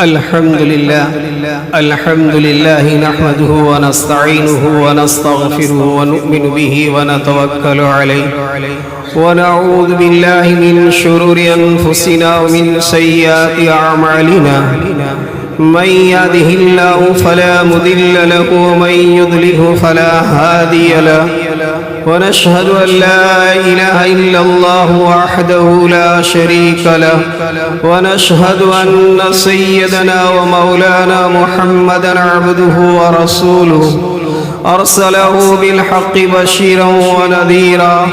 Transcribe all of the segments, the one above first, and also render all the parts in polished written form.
الحمد لله نحمده ونستعينه ونستغفره ونؤمن به ونتوكل عليه ونعوذ بالله من شرور أنفسنا ومن سيئات أعمالنا من يهده الله فلا مضل له ومن يضلله فلا هادي له ونشهد أن لا إله إلا الله وحده لا شريك له ونشهد أن سيدنا ومولانا محمدا عبده ورسوله أرسله بالحق بشيرا ونذيرا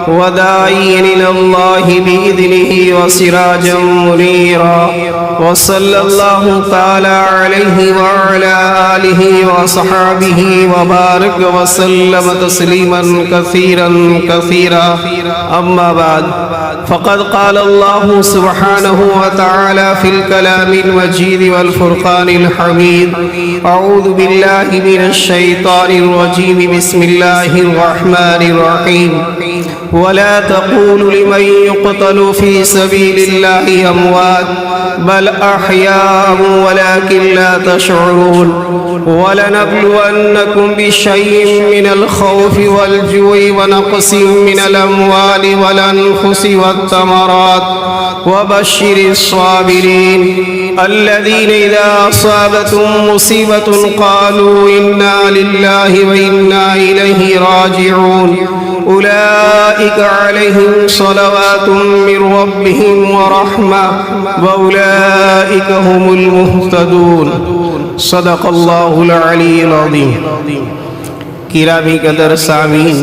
وداعيا إلى الله بإذنه وسراجا منيرا وصلى الله تعالى عليه وعلى آله وصحابه وبارك وسلم تسليما كثيرا أما بعد فقد قال الله سبحانه وتعالى في الكلام المجيد والفرقان الحميد أعوذ بالله من الشيطان الرجيم بسم الله الرحمن الرحيم ولا تقولوا لمن يقتل في سبيل الله أموات بل أحياء ولكن لا تشعرون ولنبلونكم بشيء من الخوف والجوع ونقص من الأموال والأنفس والثمرات وبشر الصابرين الذين إذا أصابتهم مصيبة قالوا إنا لله وإنا إليه راجعون أولئك عليهم صلوات من ربهم ورحمة وأولئك هم المهتدون صدق الله العلي العظيم. گرامی قدر سامعین،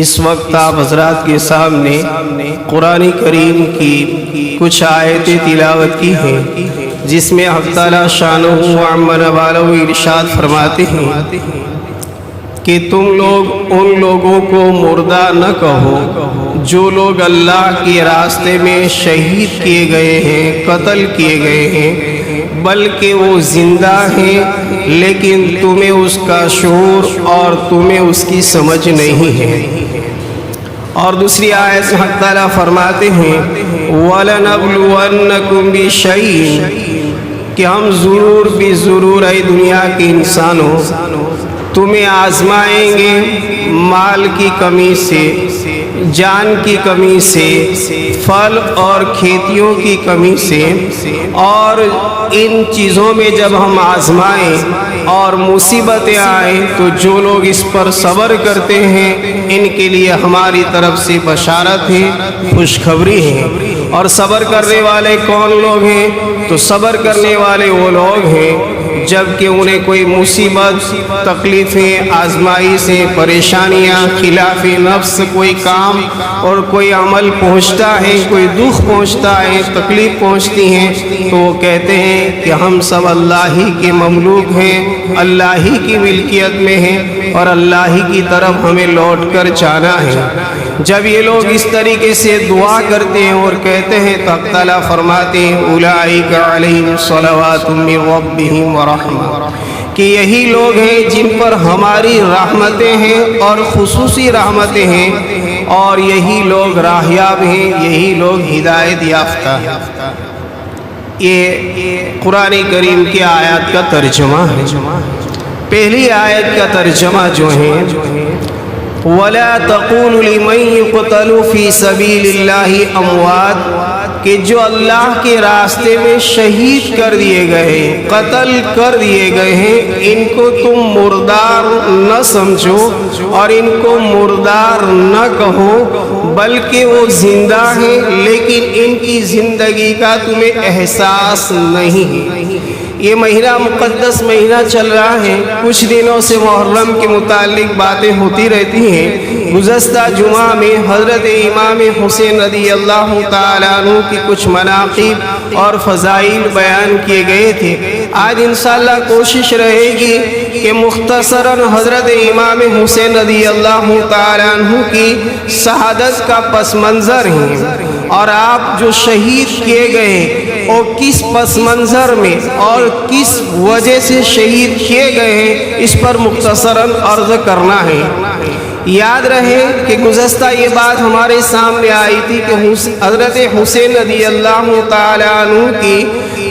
اس وقت آپ حضرات کے سامنے قرآن کریم کی کچھ آیتیں تلاوت کی ہیں جس میں حق تعالی شانہ وعم نوالہ ارشاد فرماتے ہیں کہ تم لوگ ان لوگوں کو مردہ نہ کہو جو لوگ اللہ کے راستے میں شہید کیے گئے ہیں، قتل کیے گئے ہیں، بلکہ وہ زندہ ہیں لیکن تمہیں اس کا شعور اور تمہیں اس کی سمجھ نہیں ہے. اور دوسری آیت میں حق تعالیٰ فرماتے ہیں وَلَنَبْلُوَنَّكُمْ بِشَيْءٍ کہ ہم ضرور بھی ضرور اے دنیا کے انسانوں تمہیں آزمائیں گے مال کی کمی سے، جان کی کمی سے، پھل اور کھیتیوں کی کمی سے. اور ان چیزوں میں جب ہم آزمائیں اور مصیبتیں آئیں تو جو لوگ اس پر صبر کرتے ہیں ان کے لیے ہماری طرف سے بشارت ہے، خوشخبری ہے. اور صبر کرنے والے کون لوگ ہیں؟ تو صبر کرنے والے وہ لوگ ہیں جب کہ انہیں کوئی مصیبت، تکلیفیں، آزمائشیں، پریشانیاں، خلاف نفس کوئی کام اور کوئی عمل پہنچتا ہے، کوئی دکھ پہنچتا ہے، تکلیف پہنچتی ہیں تو وہ کہتے ہیں کہ ہم سب اللہ ہی کے مملوک ہیں، اللہ ہی کی ملکیت میں ہیں اور اللہ ہی کی طرف ہمیں لوٹ کر جانا ہے. جب یہ لوگ اس طریقے سے دعا کرتے ہیں اور کہتے ہیں تو اللہ تعالیٰ فرماتے ہیں اولئک علیہم صلوات من ربہم ورحمہ کہ یہی لوگ ہیں جن پر ہماری رحمتیں ہیں اور خصوصی رحمتیں ہیں، اور یہی لوگ راہیاب ہیں، یہی لوگ ہدایت یافتہ ہیں. یہ قرآن کریم کی آیات کا ترجمہ ہے. پہلی آیت کا ترجمہ جو ہے وَلَا تَقُولُوا لِمَن يُقْتَلُ فِي سَبِيلِ اللَّهِ أَمْوَاتٌ کہ جو اللہ کے راستے میں شہید کر دیے گئے ہیں، قتل کر دیے گئے ہیں، ان کو تم مردار نہ سمجھو اور ان کو مردار نہ کہو بلکہ وہ زندہ ہیں لیکن ان کی زندگی کا تمہیں احساس نہیں ہے. یہ مہینہ مقدس مہینہ چل رہا ہے، کچھ دنوں سے محرم کے متعلق باتیں ہوتی رہتی ہیں. گزشتہ جمعہ میں حضرت امام حسین رضی اللہ تعالیٰ عنہ کی کچھ مناقب اور فضائل بیان کیے گئے تھے. آج انشاءاللہ کوشش رہے گی کہ مختصراً حضرت امام حسین رضی اللہ تعالیٰ عنہ کی شہادت کا پس منظر ہے اور آپ جو شہید کیے گئے اور کس پس منظر میں اور کس وجہ سے شہید کیے گئے ہیں اس پر مختصراً عرض کرنا ہے. یاد رہے کہ گزشتہ یہ بات ہمارے سامنے آئی تھی کہ حضرت حسین رضی اللہ تعالیٰ عنہ کی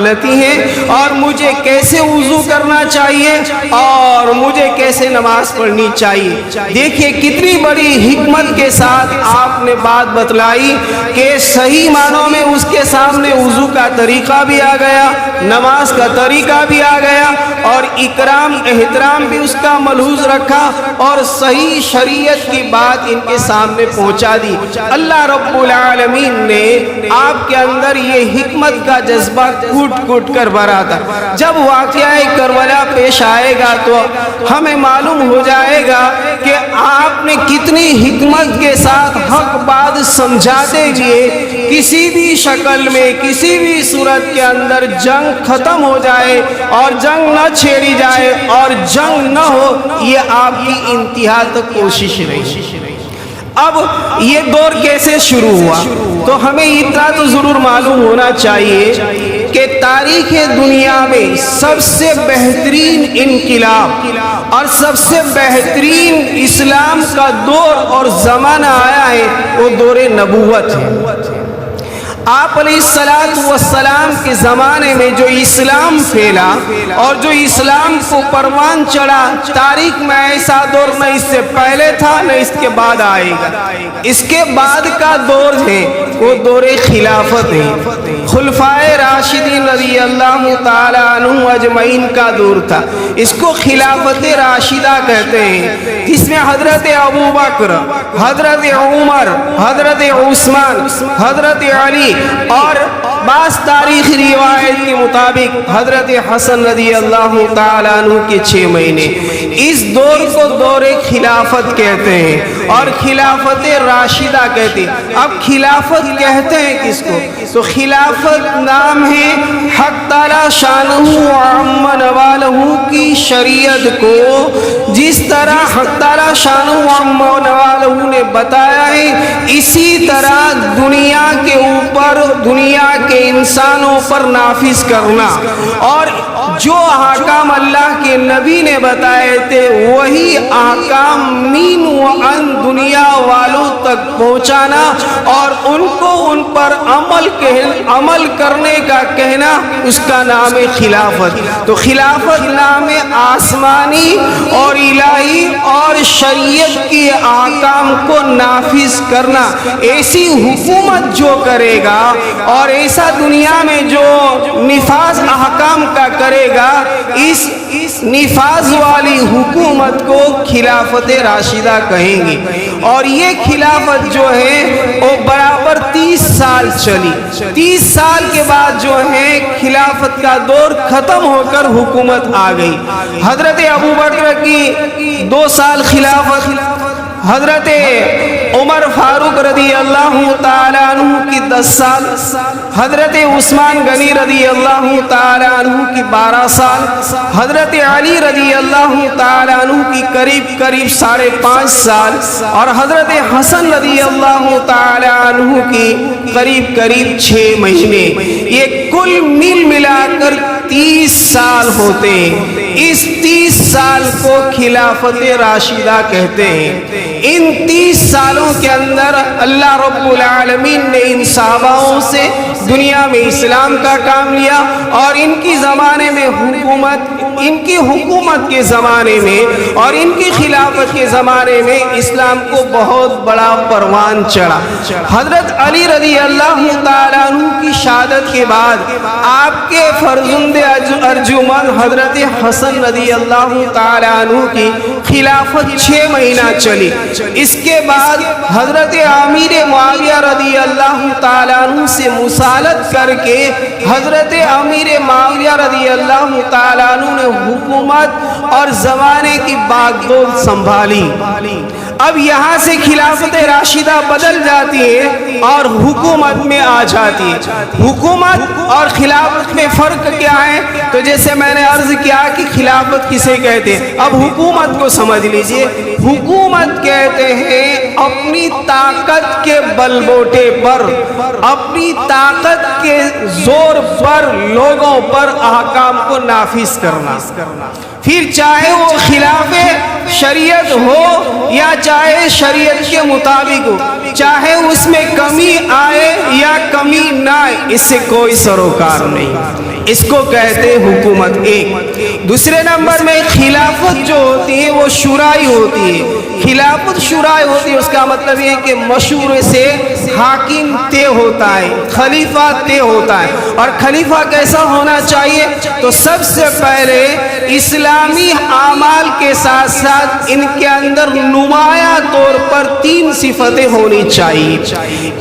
غلطی ہیں اور مجھے کیسے وضو کرنا چاہیے اور مجھے کیسے نماز پڑھنی چاہیے۔ دیکھیے کتنی بڑی حکمت کے ساتھ آپ نے بات بتلائی کہ صحیح معنوں میں اس کے سامنے وضو کا طریقہ بھی آ گیا، نماز کا طریقہ بھی آ گیا اور اکرام احترام بھی اس کا ملحوظ رکھا اور صحیح شریعت کی بات ان کے سامنے پہنچا دی۔ اللہ رب العالمین نے آپ کے اندر یہ حکمت کا جذبہ کوٹ کوٹ کر بھرا تھا۔ جب واقعہ کربلا پیش آئے گا تو ہمیں معلوم ہو جائے گا کہ آپ نے کتنی حکمت کے ساتھ حق بات سمجھاتے ہوئے کسی بھی شکل میں کسی بھی صورت کے اندر جنگ ختم ہو جائے اور جنگ نہ چھیڑی جائے اور جنگ نہ ہو، یہ آپ کی انتہا تک کوشش رہی۔ اب یہ دور کیسے شروع ہوا؟ تو ہمیں اتنا تو ضرور معلوم ہونا چاہیے کہ تاریخ دنیا میں سب سے بہترین انقلاب اور سب سے بہترین اسلام کا دور اور زمانہ آیا ہے، وہ دور نبوت ہے۔ آپ علیہ السلام کے زمانے میں جو اسلام پھیلا اور جو اسلام کو پروان چڑھا، تاریخ میں ایسا دور نہ اس سے پہلے تھا نہ اس کے بعد آئے گا۔ اس کے بعد کا دور ہے وہ دور خلافت ہے، خلفائے راشدین رضی اللہ تعالی عنہ اجمعین کا دور تھا۔ اس کو خلافت راشدہ کہتے ہیں، جس میں حضرت ابو بکر، حضرت عمر، حضرت عثمان، حضرت علی اور بعض تاریخی روایت کے مطابق حضرت حسن رضی اللہ تعالیٰ عنہ کے 6 مہینے، اس دور کو دور خلافت کہتے ہیں اور خلافت راشدہ کہتے ہیں۔ اب خلافت کہتے ہیں کس کو؟ تو خلافت نام ہے حق تعالیٰ شانہ وعم نوالہ کی شریعت کو جس طرح حق تعالیٰ شانہ وعم نوالہ نے بتایا ہے، اسی طرح دنیا کے اوپر دنیا کے انسانوں پر نافذ کرنا اور جو احکام اللہ کے نبی نے بتائے تھے وہی احکام مین و ان دنیا والوں تک پہنچانا اور ان کو ان پر عمل کرنے کا کہنا، اس کا نام ہے خلافت۔ تو خلافت نام ہے آسمانی اور الہی اور شریعت کے احکام کو نافذ کرنا۔ ایسی حکومت جو کرے گا اور ایسا دنیا میں جو نفاذ احکام کا کرے گا، اس نفاذ والی حکومت کو خلافت راشدہ کہیں گے۔ اور یہ خلافت جو ہے وہ برابر 30 سال چلی۔ 30 سال کے بعد جو ہے خلافت کا دور ختم ہو کر حکومت آ گئی۔ حضرت ابو بکر کی 2 سال خلافت، حضرت عمر فاروق رضی اللہ تعالیٰ عنہ کی 10 سال، حضرت عثمان غنی رضی اللہ تعالیٰ عنہ کی 12 سال، حضرت علی رضی اللہ تعالیٰ عنہ کی قریب 5.5 سال اور حضرت حسن رضی اللہ تعالیٰ عنہ کی قریب 6 مہینے۔ یہ کل ملا کر 30 سال ہوتے ہیں۔ اس 30 سال کو خلافت راشدہ کہتے ہیں۔ ان 30 سالوں کے اندر اللہ رب العالمین نے ان صحاباؤں سے دنیا میں اسلام کا کام لیا اور ان کی زمانے میں ان کی حکومت کے زمانے میں اور ان کی خلافت کے زمانے میں اسلام کو بہت بڑا پروان چڑھا۔ حضرت علی رضی اللہ تعالیٰ عنہ کی شہادت کے بعد آپ کے فرزند ارجمند حضرت حسن رضی اللہ تعالیٰ عنہ کی خلافت 6 مہینہ چلی۔ اس کے بعد حضرت امیر معاویہ رضی اللہ تعالیٰ عنہ سے مصالحت کر کے حضرت امیر معاویہ رضی اللہ تعالیٰ عنہ نے حکومت اور زمانے کی باغ دور سنبھالی۔ اب یہاں سے خلافت راشدہ بدل جاتی ہے اور حکومت میں آ جاتی ہے۔ حکومت اور خلافت میں فرق کیا ہے؟ تو جیسے میں نے عرض کیا کہ خلافت کسے کہتے ہیں، اب حکومت کو سمجھ لیجئے۔ حکومت کہتے ہیں اپنی طاقت کے بل بوٹے پر، اپنی طاقت کے زور پر لوگوں پر احکام کو نافذ کرنا، پھر چاہے وہ خلاف شریعت ہو یا چاہے شریعت کے مطابق ہو، چاہے اس میں کمی آئے یا کمی نہ آئے، اس سے کوئی سروکار نہیں۔ اس کو کہتے حکومت ایک۔ دوسرے نمبر میں خلافت جو ہوتی ہے وہ شورائی ہوتی ہے۔ خلافت شورائی ہوتی ہے، اس کا مطلب یہ کہ مشورے سے حاکم طے ہوتا ہے، خلیفہ طے ہوتا ہے۔ اور خلیفہ کیسا ہونا چاہیے؟ تو سب سے پہلے اسلامی اعمال کے ساتھ ساتھ ان کے اندر نمایاں طور پر 3 صفتیں ہونی چاہیے۔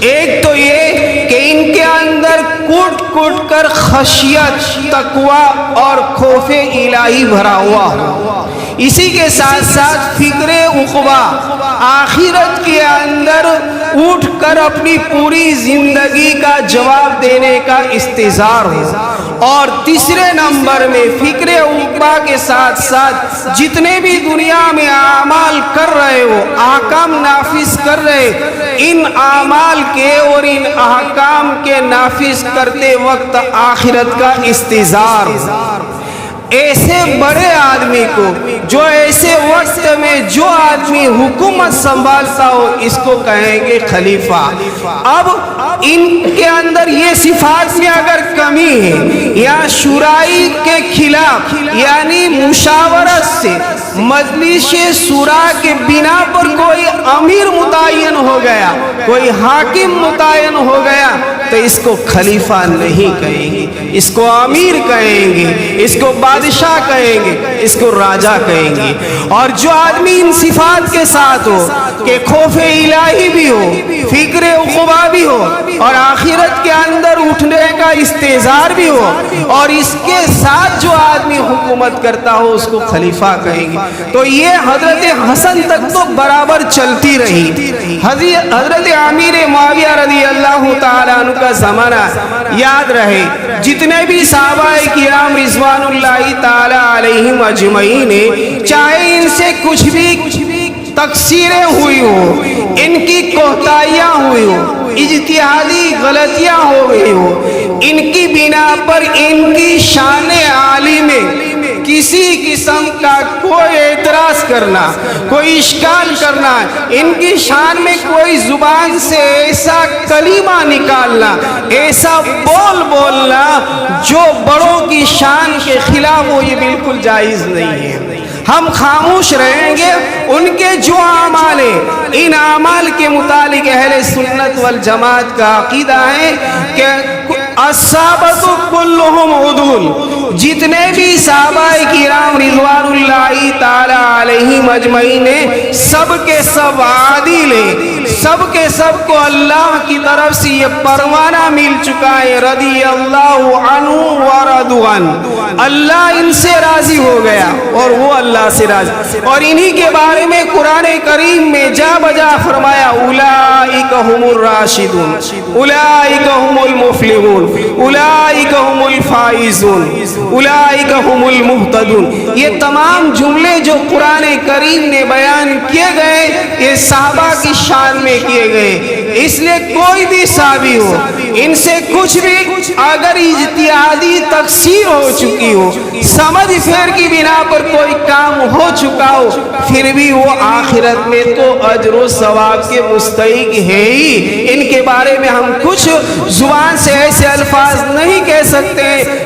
ایک تو یہ کہ ان کے اندر کوٹ کوٹ کر خشیت، تقوی اور خوف الہی بھرا ہوا ہو۔ اسی کے ساتھ ساتھ فکر عقبہ، آخرت کے اندر اٹھ کر اپنی پوری زندگی کا جواب دینے کا استظہار ہو۔ اور تیسرے نمبر میں فکر عقبہ کے ساتھ ساتھ جتنے بھی دنیا میں اعمال کر رہے ہو، احکام نافذ کر رہے، ان اعمال کے اور ان احکام کے نافذ کرتے وقت آخرت کا استظہار ہو۔ ایسے بڑے آدمی کو، جو ایسے وقت میں جو آدمی حکومت سنبھالتا ہو، اس کو کہیں گے خلیفہ۔ اب ان کے اندر یہ صفات میں اگر کمی ہے یا شورائی کے خلاف یعنی مشاورت سے مجلس شورا کے بنا پر کوئی امیر متعین ہو گیا، کوئی حاکم متعین ہو گیا، تو اس کو خلیفہ نہیں کہیں گے، اس کو امیر کہیں گے، اس کو بادشاہ کہیں گے، اس کو راجہ کہیں گے۔ اور جو آدمی ان صفات کے ساتھ ہو کہ خوف الہی بھی ہو، فکر عقبہ بھی ہو، اور آخرت کے اندر اٹھنے کا استحضار بھی ہو، اور اس کے ساتھ جو آدمی حکومت کرتا ہو، اس کو خلیفہ کہیں گے۔ تو یہ حضرت حسن تک تو برابر چلتی رہی۔ حضرت امیر معاویہ رضی اللہ تعالیٰ عنہ کا زمانہ یاد رہے، جتنے بھی صحابہ کرام رضوان اللہ تعالیٰ علیہم اجمعین، چاہے ان سے کچھ بھی تقصیریں ہوئی ہو، ان کی کوتاہیاں ہوئی ہو، اجتہادی غلطیاں ہو گئی ہو، ان کی بنا پر ان کی شان عالی میں کسی قسم کا کوئی اعتراض کرنا، کوئی اشکال کرنا، ان کی شان میں کوئی زبان سے ایسا کلمہ نکالنا، ایسا بولنا جو بڑوں کی شان کے خلاف ہو، یہ بالکل جائز نہیں ہے۔ ہم خاموش رہیں گے۔ ان کے جو اعمال ہیں، ان اعمال کے متعلق اہل سنت والجماعت کا عقیدہ ہے کہ الصحابۃ کلہم عدول، جتنے بھی صحابہ کرام رضوان اللہ تعالی علیہم اجمعین ہیں، سب کے سب عادل ہیں، سب کے سب کو اللہ کی طرف سے یہ پروانہ مل چکا ہے، رضی اللہ عنہ ورضوا عنہ، اللہ ان سے راضی ہو گیا اور وہ اللہ سے راضی۔ اور انہی کے بارے میں قرآن کریم میں جا بجا فرمایا، اولئک هم الراشدون، اولئک هم المفلحون، اولئک هم الفائزون، اولئک هم المہتدون۔ یہ تمام جملے جو قرآن کریم نے بیان کیے گئے، یہ صحابہ کی شان میں کیے گئے۔ اس لیے کوئی بھی صحابی ہو، ان سے کچھ بھی اگر اجتہادی تقصیر ہو چکی ہو، سمجھ پھیر کی بنا پر کوئی کام ہو چکا ہو، پھر بھی وہ آخرت میں تو اجر و ثواب کے مستحق ہے ہی۔ ان کے بارے میں ہم کچھ زبان سے ایسے الفاظ نہیں کہہ سکتے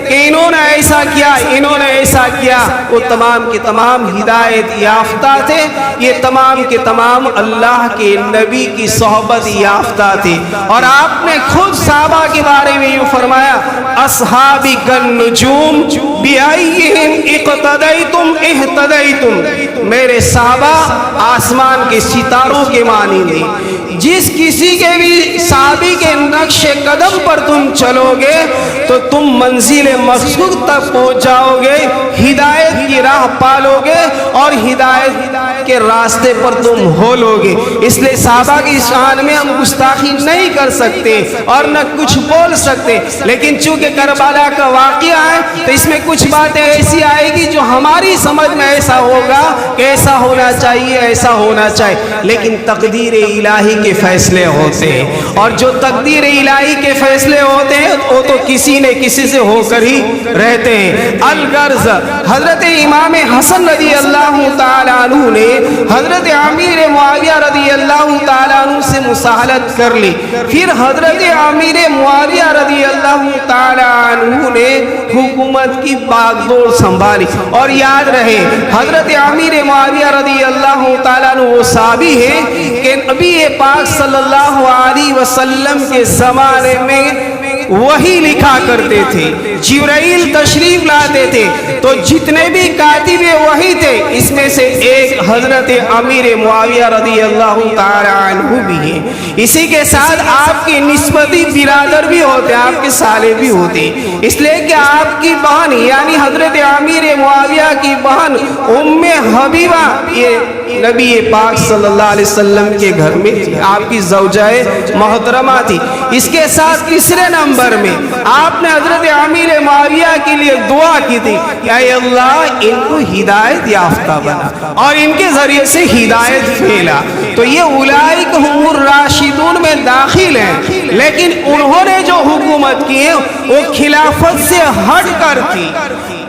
کہ انہوں نے ایسا کیا، انہوں نے ایسا کیا۔ وہ تمام کے تمام ہدایت یافتہ تھے، یہ تمام کے تمام اللہ کے نبی کی صحبت یافتہ تھے۔ اور آپ نے خود صحابہ کے بارے میں یوں فرمایا، اصحابی کالنجوم بأیہم اقتدیتم اہتدیتم، میرے صحابہ آسمان کے ستاروں کے مانند ہیں، جس کسی کے بھی صحابی کے نقش قدم پر تم چلو گے تو تم منزل مقصود تک پہنچ جاؤ گے، ہدایت کی راہ پالو گے اور ہدایت کے راستے پر تم ہو لو گے۔ اس لیے صحابہ کی شان میں ہم گستاخی نہیں کر سکتے اور نہ کچھ بول سکتے، لیکن چونکہ کربلا کا واقعہ ہے تو اس میں کچھ باتیں ایسی آئے گی جو ہماری سمجھ میں ایسا ہوگا کہ ایسا ہونا چاہیے، ایسا ہونا چاہیے، لیکن تقدیر الہی کے فیصلے ہوتے ہیں، اور جو تقدیر الہی کے فیصلے ہوتے ہیں وہ تو کسی نے کسی سے ہو کر ہی رہتے ہیں۔ الغرض حضرت امام حسن رضی اللہ تعالیٰ عنہ نے حضرت امیر معاویہ رضی اللہ تعالیٰ عنہ سے مصالحت کر لی، پھر حضرت امیر معاویہ رضی اللہ تعالیٰ عنہ نے حکومت کی باغدور سنبھالی. اور یاد رہے حضرت امیر معاویہ رضی اللہ تعالیٰ عنہ وہ صحابی ہیں کہ نبی پاک صلی اللہ علیہ وسلم کے زمانے میں وہی لکھا کرتے تھے, جبرائیل تشریف لاتے تھے, تو جتنے بھی کاتب وحی تھے اس میں سے ایک حضرت امیر معاویہ رضی اللہ تعالی عنہ بھی ہیں. اسی کے ساتھ آپ کی نسبتی برادر بھی ہوتے, آپ کے سالے بھی ہوتے, اس لیے کہ آپ کی بہن یعنی حضرت امیر معاویہ کی بہن ام حبیبہ یہ نبی پاک صلی اللہ علیہ وسلم کے گھر میں آپ کی زوجہ محترمہ تھی. اس کے ساتھ تیسرے نمبر میں آپ نے حضرت امیر معاویہ کے لیے دعا کی تھی کہ اے اللہ ان کو ہدایت یافتہ بنا اور ان کے ذریعے سے ہدایت پھیلا. تو یہ اولئک هم الراشدون میں داخل ہیں, لیکن انہوں نے جو حکومت کی ہے وہ خلافت سے ہٹ کر کی,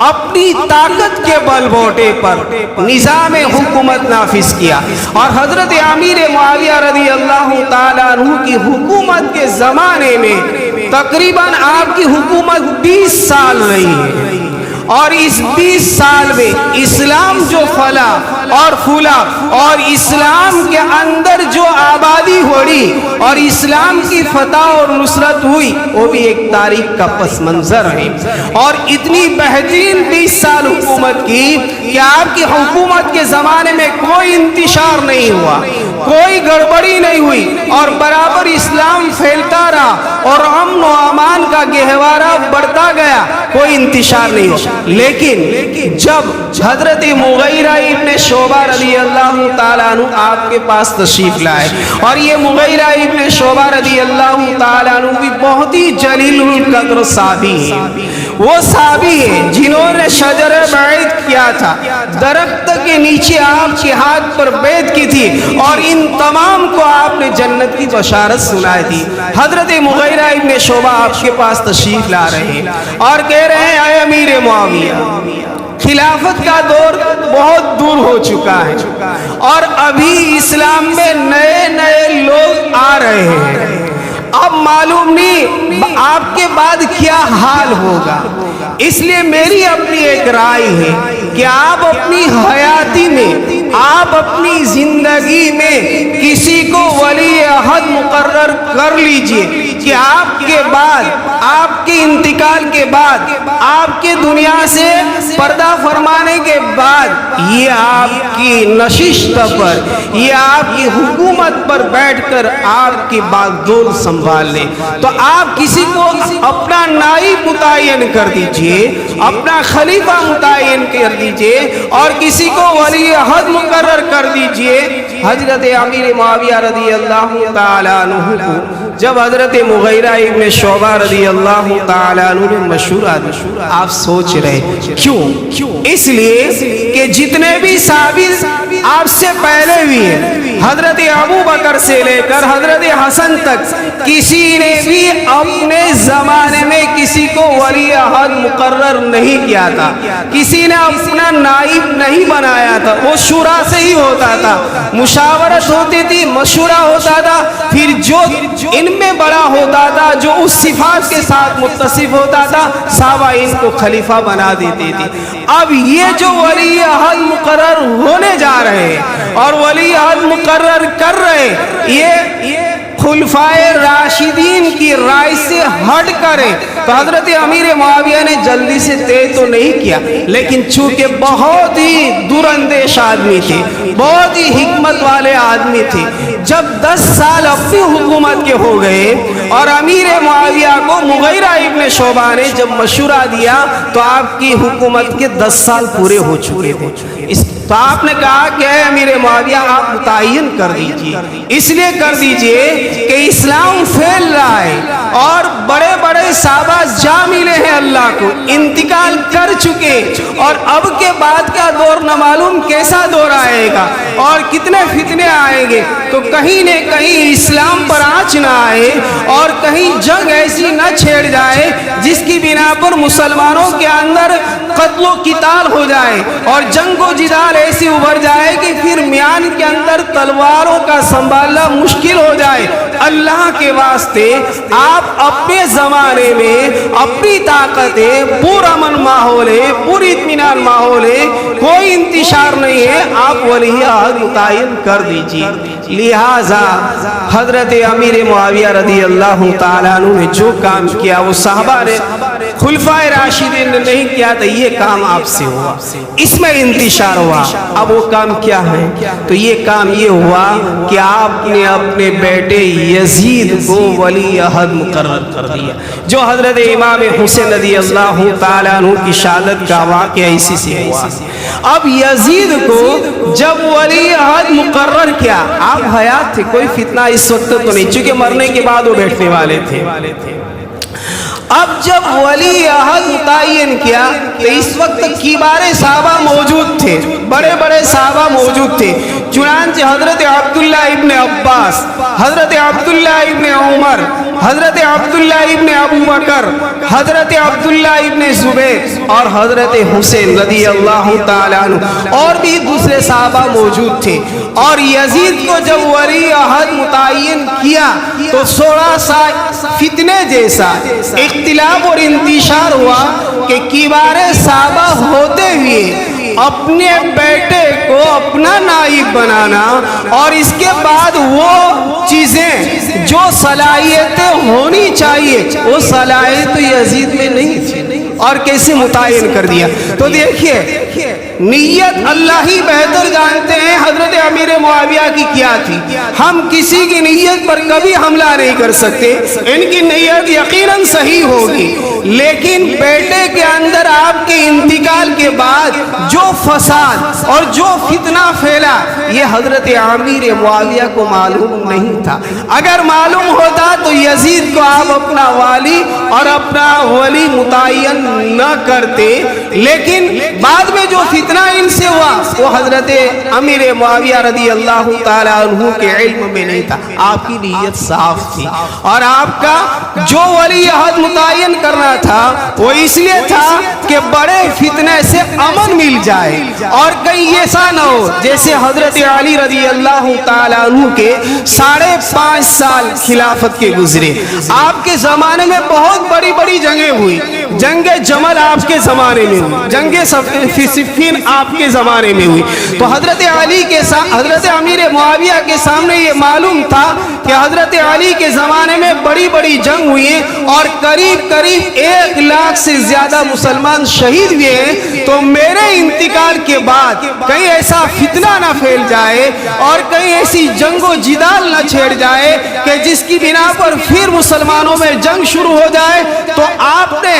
اپنی طاقت کے بل بوٹے پر نظام حکومت نافذ کیا. اور حضرت امیر معاویہ رضی اللہ تعالیٰ عنہ کی حکومت کے زمانے میں تقریباً آپ کی حکومت 20 سال رہی ہے, اور اس 20 سال میں اسلام جو پھلا اور پھولا اور اسلام کے اندر جو آبادی ہوئی اور اسلام کی فتح اور نصرت ہوئی وہ بھی ایک تاریخ کا پس منظر ہے. اور اتنی بہترین 20 سال حکومت کی کہ آپ کی حکومت کے زمانے میں کوئی انتشار نہیں ہوا, کوئی گڑبڑی نہیں ہوئی, اور برابر اسلام پھیلتا رہا اور امن و امان کا گہوارہ بڑھتا گیا, کوئی انتشار نہیں ہوا. لیکن جب حضرت مغیرہ ابن شعبہ رضی اللہ تعالیٰ عنہ آپ کے پاس تشریف لائے, اور یہ مغیرہ ابن شعبہ رضی اللہ تعالیٰ عنہ بھی بہت ہی جلیل القدر صحابی ہیں. وہ صحابی ہیں جنہوں نے شجر بیعت کیا تھا, درخت کے نیچے آپ کے ہاتھ پر بیعت کی تھی, اور ان تمام کو آپ نے جنت کی بشارت سنائی تھی. حضرت مغیرہ ابن شعبہ آپ کے پاس تشریف لا رہے ہیں اور کہہ رہے ہیں اے امیر معاویہ, خلافت کا دور بہت دور ہو چکا ہے اور ابھی اسلام میں نئے نئے لوگ آ رہے ہیں, اب معلوم نہیں آپ کے بعد کیا حال ہوگا, اس لیے میری اپنی ایک رائے ہے کہ آپ اپنی حیاتی میں, آپ اپنی زندگی میں کسی کو ولی عہد مقرر کر لیجئے کہ آپ کے بعد, آپ کے انتقال کے بعد, آپ کے دنیا سے پردہ فرمانے کے بعد یہ آپ کی نشست پر, یہ آپ کی حکومت پر بیٹھ کر آپ کی باغدور سنبھال لیں. تو آپ کسی کو اپنا نائب متعین کر دیجئے, اپنا خلیفہ متعین کر دیجئے, اور کسی کو ولی عہد مقرر کر دیجئے. حضرت امیر معاویہ رضی اللہ تعالیٰ عنہ کو جب حضرت مغیرہ ابن شعبہ رضی اللہ تعالیٰ عنہ نے مشورہ دیا, آپ سوچ رہے کیوں؟ اس لیے کہ جتنے بھی صحابی آپ سے پہلے بھی ہیں, حضرت ابو بکر سے لے کر حضرت حسن تک, کسی نے بھی اپنے زمانے میں کسی کو ولی عہد مقرر نہیں کیا تھا, کسی نے اپنا نائب نہیں بنایا تھا. وہ شورا سے ہی ہوتا تھا, مشاورت ہوتی تھی, مشورہ ہوتا تھا, پھر جو ان میں بڑا ہوتا تھا, جو اس صفات کے ساتھ متصف ہوتا تھا, صحابہ ان کو خلیفہ بنا دیتے تھے. اب یہ جو ولی عہد مقرر ہونے جا رہے ہیں اور ولی عہد مقرر کر رہے, یہ خلفائے راشدین کی رائے سے ہٹ کریں, تو حضرت امیر معاویہ نے جلدی سے طے تو نہیں کیا, لیکن چونکہ بہت ہی دور اندیش آدمی تھے, بہت ہی حکمت والے آدمی تھے, جب 10 سال اپنی حکومت کے ہو گئے اور امیر معاویہ کو مغیرہ ابن شعبہ نے جب مشورہ دیا تو آپ کی حکومت کے 10 سال پورے ہو چکے تھے. تو آپ نے کہا کہ اے امیر معاویہ آپ متعین کر دیجئے, اس لیے کر دیجئے کہ اسلام پھیل رہا ہے اور بڑے بڑے صحابہ جا ملے ہیں اللہ کو, انتقال کر چکے, اور اب کے بعد کا دور نہ معلوم کیسا دور آئے گا اور کتنے فتنے آئیں گے, تو کہیں نہ کہیں اسلام پر آنچ نہ آئے اور کہیں جنگ ایسی نہ چھیڑ جائے جس کی بنا پر مسلمانوں کے اندر قتل و قتال ہو جائے اور جنگ و جدال ایسی ابھر جائے کہ پھر میان کے اندر تلواروں کا سنبھالنا مشکل ہو جائے، اللہ کے واسطے آپ اپنے زمانے میں اپنی طاقتیں، پرامن ماحول ہے، پوری اطمینان ماحول ہے، کوئی انتشار نہیں ہے، آپ ولی عہد متعین کر دیجیے۔ لہذا حضرت امیر معاویہ رضی اللہ تعالیٰ عنہ نے جو کام کیا وہ صحابہ نے، خلفائے راشدین نے نہیں کیا تھا، یہ کام آپ سے ہوا، اس میں انتشار ہوا۔ اب وہ کام کیا ہے؟ تو یہ کام یہ ہوا کہ آپ نے اپنے بیٹے یزید کو ولی عہد مقرر کر دیا، جو حضرت امام حسین رضی اللہ تعالیٰ عنہ کی شہادت کا واقعہ اسی سے ہوا۔ اب یزید کو جب ولی عہد مقرر کیا، آپ حیات تھے، کوئی فتنہ اس وقت تو نہیں، چونکہ مرنے کے بعد وہ بیٹھنے والے تھے۔ اب جب ولی عہد متعین کیا تو اس وقت کبار صحابہ موجود تھے، بڑے بڑے صحابہ موجود تھے، چنانچہ حضرت عبداللہ ابن عباس، حضرت عبداللہ ابن عمر، حضرت عبداللہ ابن ابو بکر، حضرت عبداللہ ابن زبیر اور حضرت حسین رضی اللہ تعالیٰ عنہ اور بھی دوسرے صحابہ موجود تھے۔ اور یزید کو جب ولی عہد متعین کیا تو تھوڑا سا فتنے جیسا اختلاف اور انتشار ہوا کہ کبار صحابہ ہوتے ہوئے اپنے بیٹے کو اپنا نائب بنانا اور اس کے بعد وہ چیزیں جو صلاحیتیں ہونی چاہیے وہ صلاحیت یزید میں نہیں تھی، اور کیسے متعین کر دیا۔ تو دیکھیے نیت اللہ ہی بہتر جانتے ہیں حضرت امیر معاویہ کی کیا تھی، ہم کسی کی نیت پر کبھی حملہ نہیں کر سکتے، ان کی نیت یقیناً صحیح ہوگی، لیکن بیٹے کے اندر آپ کے انتقال کے بعد جو فساد اور جو فتنہ پھیلا یہ حضرت امیر معاویہ کو معلوم نہیں تھا۔ اگر معلوم ہوتا تو یزید کو آپ اپنا والی اور اپنا ولی متعین نہ کرتے، لیکن بعد میں جو فتنہ ان سے ہوا وہ حضرت امیر معاویہ رضی اللہ تعالیٰ عنہ کے علم میں نہیں تھا۔ آپ کی نیت صاف تھی اور آپ کا جو ولی عہد متعین کرنا تھا وہ اس لیے تھا کہ بڑے فتنے سے امن مل جائے اور کہیں ایسا نہ ہو جیسے حضرت علی رضی اللہ تعالیٰ عنہ کے 5.5 سال خلافت کے گزرے۔ آپ کے زمانے میں بہت بڑی بڑی جنگیں ہوئی، جنگ جمل آپ کے زمانے میں ہوئی، جنگ صفین آپ کے زمانے میں ہوئی، تو حضرت علی کے ساتھ حضرت امیر معاویہ کے سامنے یہ معلوم تھا کہ حضرت علی کے زمانے میں بڑی بڑی جنگ ہوئی ہیں اور قریب 1 لاکھ سے زیادہ مسلمان شہید ہوئے ہیں، تو میرے انتقال کے بعد کہیں ایسا فتنہ نہ پھیل جائے اور کہیں ایسی جنگ و جدال نہ چھیڑ جائے کہ جس کی بنا پر پھر مسلمانوں میں جنگ شروع ہو جائے۔ تو آپ نے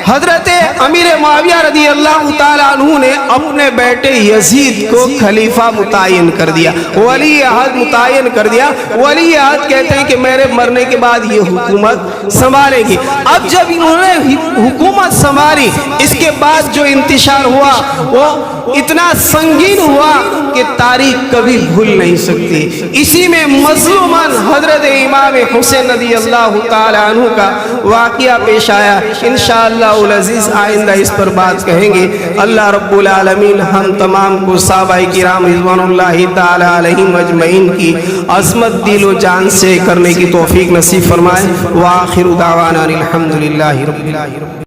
حضرت امیر معاویہ رضی اللہ تعالیٰ عنہ نے اپنے بیٹے یزید کو خلیفہ متعین کر دیا، ولی عہد متعین کر دیا۔ ولی عہد کہتے ہیں کہ میرے مرنے کے بعد یہ حکومت سنبھالے گی۔ اب جب انہوں نے حکومت سنبھالی اس کے بعد جو انتشار ہوا وہ اتنا سنگین ہوا کہ تاریخ کبھی بھول نہیں سکتی۔ اسی میں مظلوماً حضرت امام حسین رضی اللہ تعالیٰ عنہ کا واقعہ پیش آیا۔ انشاءاللہ العزیز آئندہ اس پر بات کہیں گے۔ اللہ رب العالمین ہم تمام کو صحابہ کرام رضوان اللہ تعالیٰ علیہم اجمعین کی عظمت دل و جان سے کرنے کی توفیق نصیب فرمائے۔ وآخر دعوانا الحمدللہ رب العالمین۔